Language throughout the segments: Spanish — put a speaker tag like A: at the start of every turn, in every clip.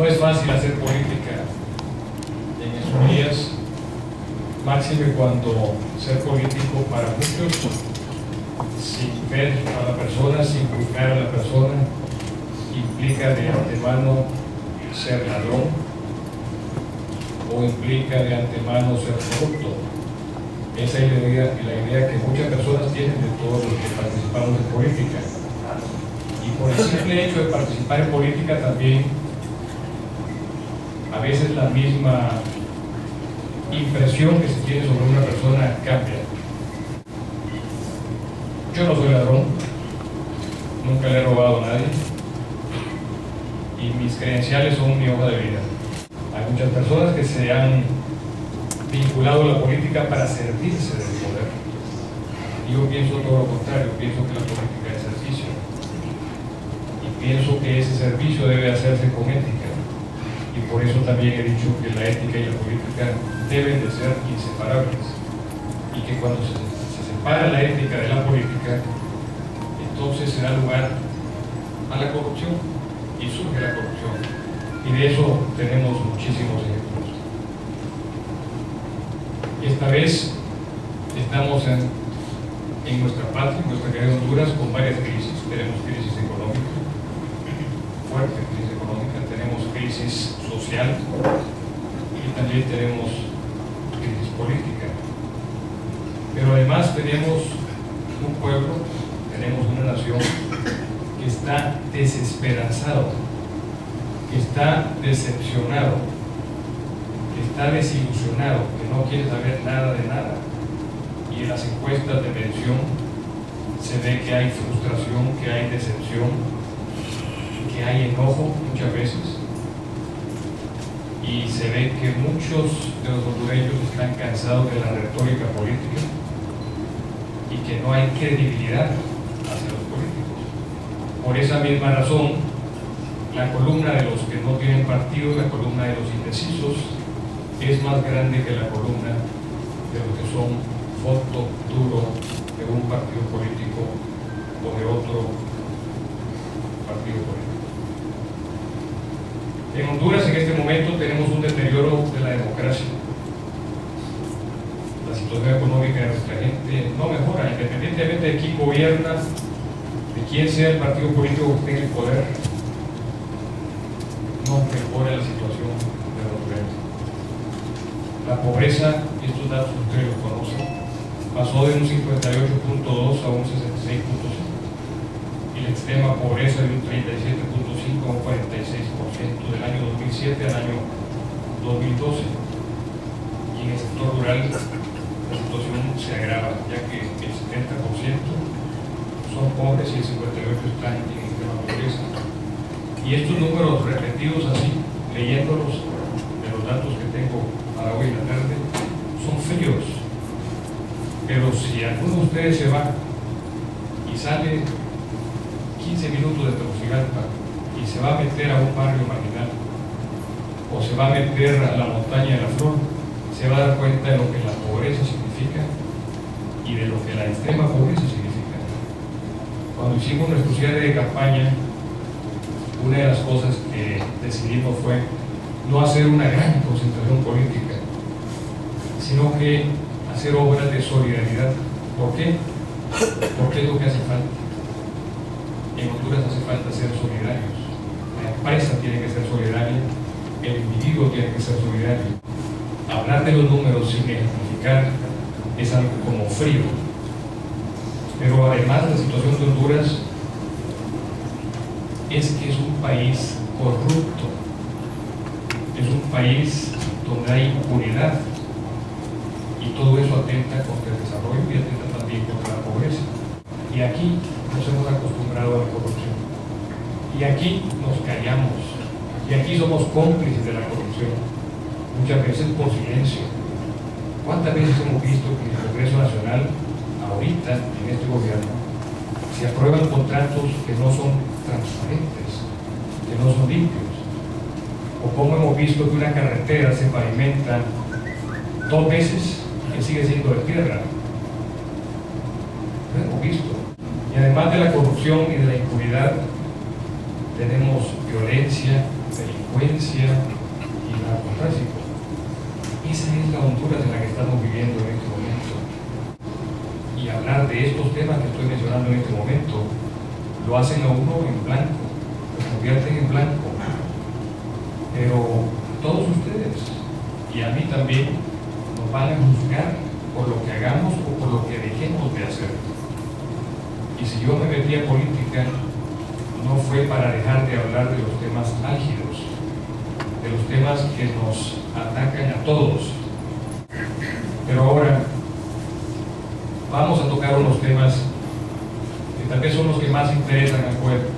A: No es fácil hacer política en estos días, máxime cuando ser político para muchos, sin ver a la persona, sin juzgar a la persona, implica de antemano ser ladrón o implica de antemano ser corrupto. Esa es la idea que muchas personas tienen de todos los que participamos en política. Y por el simple hecho de participar en política también, a veces la misma impresión que se tiene sobre una persona cambia. Yo no soy ladrón, nunca le he robado a nadie y mis credenciales son mi hoja de vida. Hay muchas personas que se han vinculado a la política para servirse del poder. Y yo pienso todo lo contrario, pienso que la política es servicio. Y pienso que ese servicio debe hacerse con ética. Y por eso también he dicho que la ética y la política deben de ser inseparables. Y que cuando se separa la ética de la política, entonces se da lugar a la corrupción y surge la corrupción. Y de eso tenemos muchísimos ejemplos. Esta vez estamos en nuestra patria, en nuestra querida Honduras, con varias crisis. Tenemos crisis económica, fuerte crisis económica, tenemos crisis social y también tenemos crisis política. Pero además tenemos un pueblo, tenemos una nación que está desesperanzado, que está decepcionado, que está desilusionado, que no quiere saber nada de nada. Y en las encuestas de medición se ve que hay frustración, que hay decepción, que hay enojo muchas veces. Y se ve que muchos de los hondureños están cansados de la retórica política y que no hay credibilidad hacia los políticos. Por esa misma razón, la columna de los que no tienen partido, la columna de los indecisos, es más grande que la columna de los que son voto duro de un partido político o de otro partido político. En Honduras en este momento tenemos un deterioro de la democracia. La situación económica de nuestra gente no mejora, independientemente de quién gobierna, de quién sea el partido político que tenga el poder, no mejora la situación de los hondureños. La pobreza, estos datos ustedes los conocen, pasó de un 58.2 a un 66.5 y la extrema pobreza de un 37.5 a un 46% del año 2007 al año 2012. Y en el sector rural la situación se agrava, ya que el 70% son pobres y el 58% están en extrema pobreza. Y estos números repetidos así, leyéndolos de los datos que tengo para hoy en la tarde, son fríos. Pero si alguno de ustedes se va y sale 15 minutos de Tegucigalpa y se va a meter a un barrio marginal o se va a meter a la montaña de la Flor, se va a dar cuenta de lo que la pobreza significa y de lo que la extrema pobreza significa. Cuando hicimos nuestro cierre de campaña, una de las cosas que decidimos fue no hacer una gran concentración política, sino que hacer obras de solidaridad. ¿Por qué? Porque es lo que hace falta. En Honduras hace falta ser solidarios. La empresa tiene que ser solidaria, el individuo tiene que ser solidario. Hablar de los números sin ejemplificar es algo como frío. Pero además la situación de Honduras es que es un país corrupto, es un país donde hay impunidad y todo eso atenta contra el desarrollo y atenta también contra la pobreza. Y aquí nos hemos acostumbrado a la corrupción y aquí nos callamos y aquí somos cómplices de la corrupción, muchas veces por silencio. ¿Cuántas veces hemos visto que en el Congreso Nacional, ahorita en este gobierno, se aprueban contratos que no son transparentes, que no son limpios? O cómo hemos visto que una carretera se pavimenta 2 veces y que sigue siendo de tierra. Lo hemos visto. Y además de la corrupción y de la impunidad, tenemos violencia, delincuencia y narcotráfico. Esa es la Honduras en la que estamos viviendo en este momento. Y hablar de estos temas que estoy mencionando en este momento lo hacen a uno en blanco, lo convierten en blanco. Pero todos ustedes y a mí también nos van a juzgar por lo que hagamos o por lo que dejemos de hacer. Y si yo me metí en política, no fue para dejar de hablar de los temas álgidos, de los temas que nos atacan a todos. Pero ahora vamos a tocar unos temas que tal vez son los que más interesan al pueblo.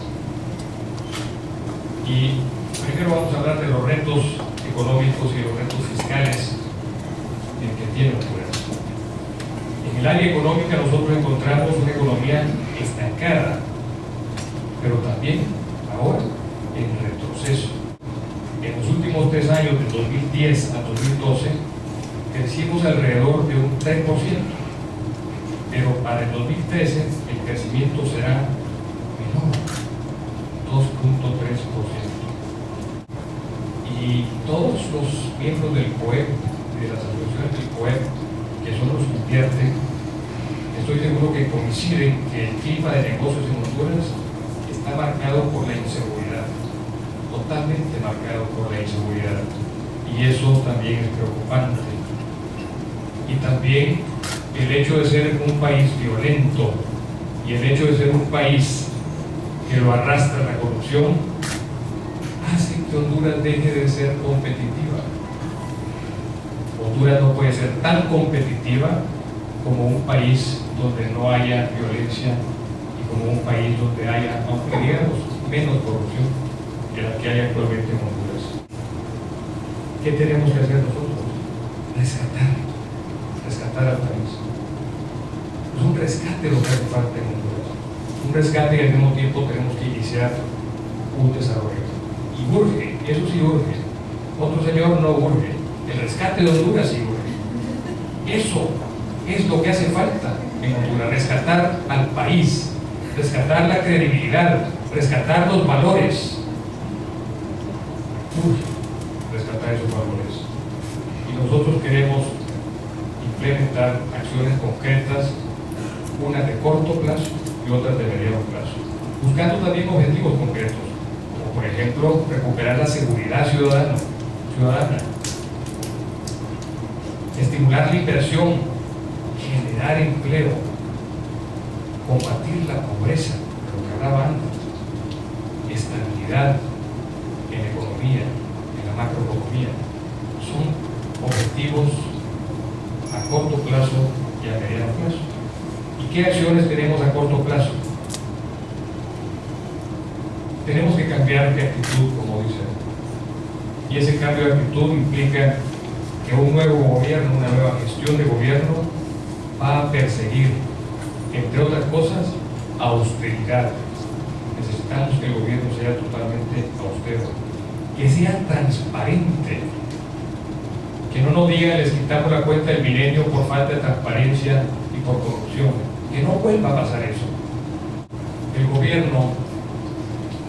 A: Y primero vamos a hablar de los retos económicos y los retos fiscales que tiene Honduras. En el área económica nosotros encontramos una economía estancada, pero también ahora en retroceso. En los últimos 3 años, de 2010 a 2012, crecimos alrededor de un 3%, pero para el 2013 el crecimiento será menor, 2.3%. Y todos los miembros del COEP, de las asociaciones del COEP, que son los que invierten, estoy seguro que coinciden que el clima de negocios en Honduras está marcado por la inseguridad, totalmente marcado por la inseguridad, y eso también es preocupante. Y también el hecho de ser un país violento y el hecho de ser un país que lo arrastra la corrupción hace que Honduras deje de ser competitiva. Honduras no puede ser tan competitiva como un país donde no haya violencia y como un país donde haya, aunque digamos, menos corrupción que la que hay actualmente en Honduras. ¿Qué tenemos que hacer nosotros? Rescatar al país. Es un rescate lo que hace falta en Honduras. Un rescate y al mismo tiempo tenemos que iniciar un desarrollo. Y urge, eso sí urge. Otro señor no urge. El rescate de Honduras sí urge. Eso es lo que hace falta en Honduras, rescatar al país, rescatar la credibilidad, rescatar los valores. Urge rescatar esos valores. Y nosotros queremos implementar acciones concretas, unas de corto plazo y otras de mediano plazo, buscando también objetivos concretos, como por ejemplo recuperar la seguridad ciudadana, estimular la inversión, generar empleo, combatir la pobreza, lo que hablaba antes, estabilidad en la economía, en la macroeconomía. Son objetivos a corto plazo y a mediano plazo. ¿Y qué acciones tenemos a corto plazo? Tenemos que cambiar de actitud, como dicen. Y ese cambio de actitud implica que un nuevo gobierno, una nueva gestión de gobierno va a perseguir, entre otras cosas, austeridad. Necesitamos que el gobierno sea totalmente austero, que sea transparente, que no nos digan les quitamos la cuenta del milenio por falta de transparencia y por corrupción, que no vuelva a pasar eso. El gobierno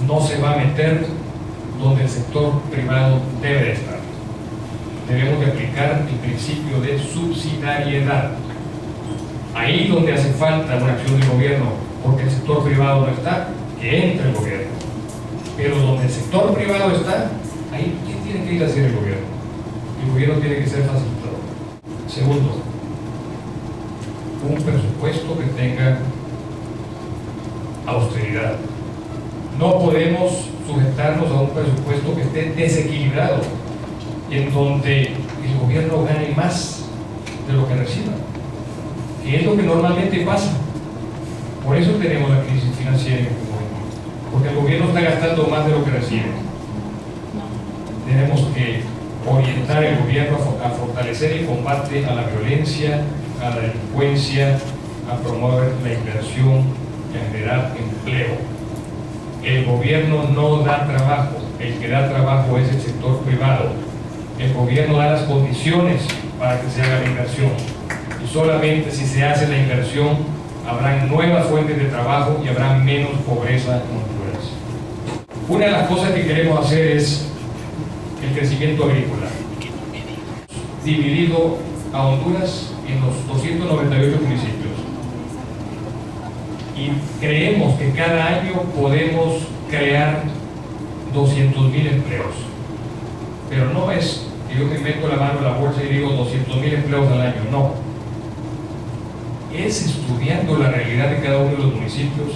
A: no se va a meter donde el sector privado debe estar. Debemos de aplicar el principio de subsidiariedad. Ahí donde hace falta una acción del gobierno, porque el sector privado no está, que entre el gobierno. Pero donde el sector privado está, ahí ¿qué tiene que ir a hacer el gobierno? El gobierno tiene que ser facilitador. Segundo, un presupuesto que tenga austeridad. No podemos sujetarnos a un presupuesto que esté desequilibrado, en donde el gobierno gane más de lo que reciba, que es lo que normalmente pasa. Por eso tenemos la crisis financiera en este momento, porque el gobierno está gastando más de lo que recibe. Tenemos que orientar el gobierno a fortalecer el combate a la violencia, a la delincuencia, a promover la inversión y a generar empleo. El gobierno no da trabajo, el que da trabajo es el sector privado. El gobierno da las condiciones para que se haga la inversión, y solamente si se hace la inversión habrán nuevas fuentes de trabajo y habrá menos pobreza en Honduras. Una de las cosas que queremos hacer es el crecimiento agrícola, dividido a Honduras en los 298 municipios. Y creemos que cada año podemos crear 200.000 empleos. Pero no es que yo me meto la mano en la bolsa y digo 200.000 empleos al año, no. Es estudiando la realidad de cada uno de los municipios,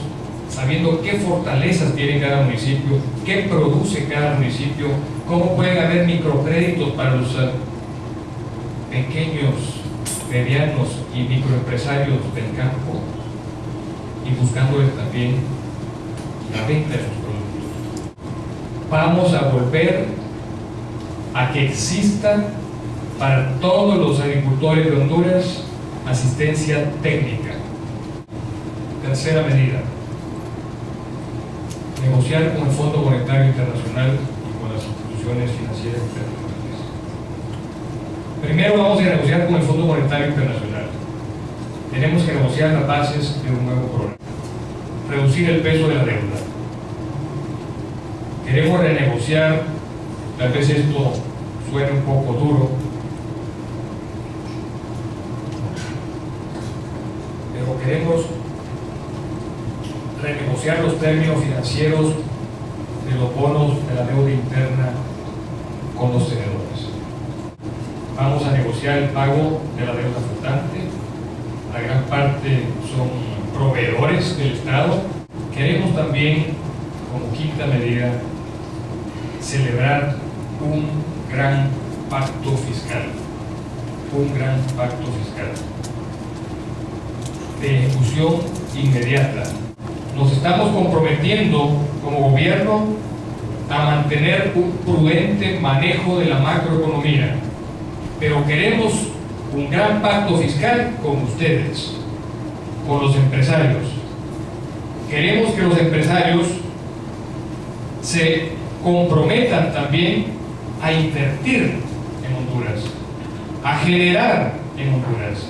A: sabiendo qué fortalezas tiene cada municipio, qué produce cada municipio, cómo pueden haber microcréditos para los pequeños, medianos y microempresarios del campo, y buscándoles también la venta de sus productos. Vamos a volver a que exista para todos los agricultores de Honduras asistencia técnica. Tercera medida: negociar con el Fondo Monetario Internacional y con las instituciones financieras internacionales. Primero vamos a negociar con el Fondo Monetario Internacional. Tenemos que negociar las bases de un nuevo programa. Reducir el peso de la deuda. Queremos renegociar, tal vez esto suene un poco duro, pero queremos renegociar los términos financieros de los bonos de la deuda interna con los tenedores. Vamos a negociar el pago de la deuda flotante. La gran parte son proveedores del Estado. Queremos también, como quinta medida, celebrar un gran pacto fiscal. Un gran pacto fiscal de ejecución inmediata. Nos estamos comprometiendo como gobierno a mantener un prudente manejo de la macroeconomía, pero queremos un gran pacto fiscal con ustedes, con los empresarios. Queremos que los empresarios se comprometan también a invertir en Honduras, a generar en Honduras.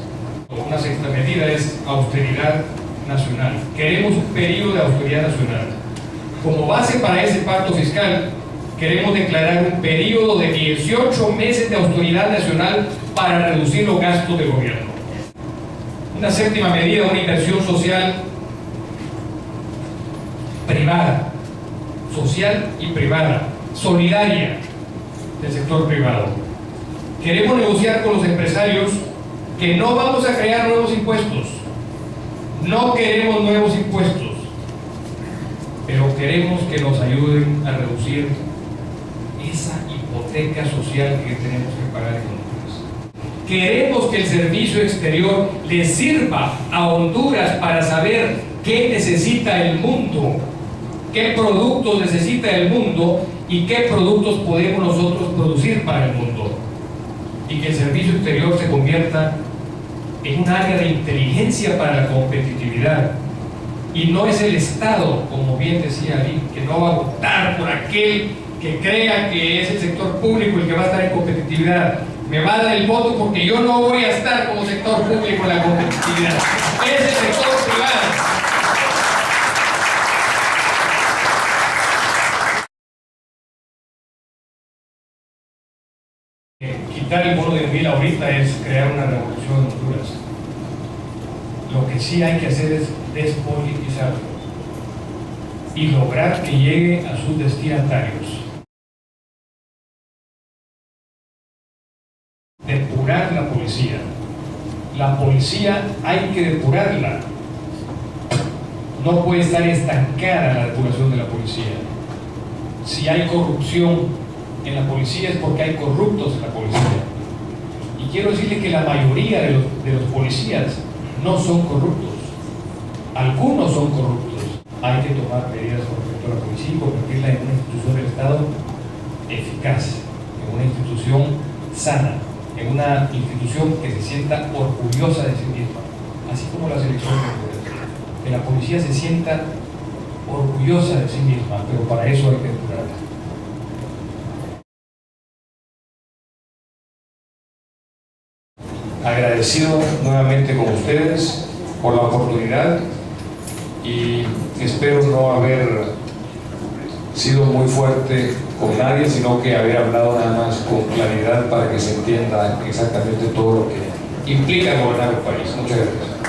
A: Una sexta medida es austeridad nacional. Queremos un periodo de austeridad nacional. Como base para ese pacto fiscal, queremos declarar un periodo de 18 meses de austeridad nacional para reducir los gastos del gobierno. Una séptima medida, una inversión social privada, social y privada, solidaria del sector privado. Queremos negociar con los empresarios que no vamos a crear nuevos impuestos. No queremos nuevos impuestos, pero queremos que nos ayuden a reducir esa hipoteca social que tenemos que pagar en Honduras. Queremos que el servicio exterior le sirva a Honduras para saber qué necesita el mundo, qué productos necesita el mundo y qué productos podemos nosotros producir para el mundo. Y que el servicio exterior se convierta en un área de inteligencia para la competitividad. Y no es el Estado, como bien decía Ali, que no va a votar por aquel que crea que es el sector público el que va a estar en competitividad. Me va a dar el voto porque yo no voy a estar como sector público en la competitividad. Es el sector privado. Quitar el bono de 1000 ahorita es crear una revolución en Honduras. Lo que sí hay que hacer es despolitizarlo y lograr que llegue a sus destinatarios. Depurar la policía. La policía hay que depurarla. No puede estar estancada la depuración de la policía. Si hay corrupción en la policía es porque hay corruptos en la policía. Y quiero decirle que la mayoría de los policías no son corruptos. Algunos son corruptos. Hay que tomar medidas con respecto a la policía y convertirla en una institución del Estado eficaz, en una institución sana, en una institución que se sienta orgullosa de sí misma, así como la selección de mujeres. Que la policía se sienta orgullosa de sí misma, pero para eso hay que depurarla. Agradecido nuevamente con ustedes por la oportunidad y espero no haber
B: sido muy fuerte con nadie, sino que haber hablado nada más con claridad para que se entienda exactamente todo lo que implica gobernar un país. Muchas gracias.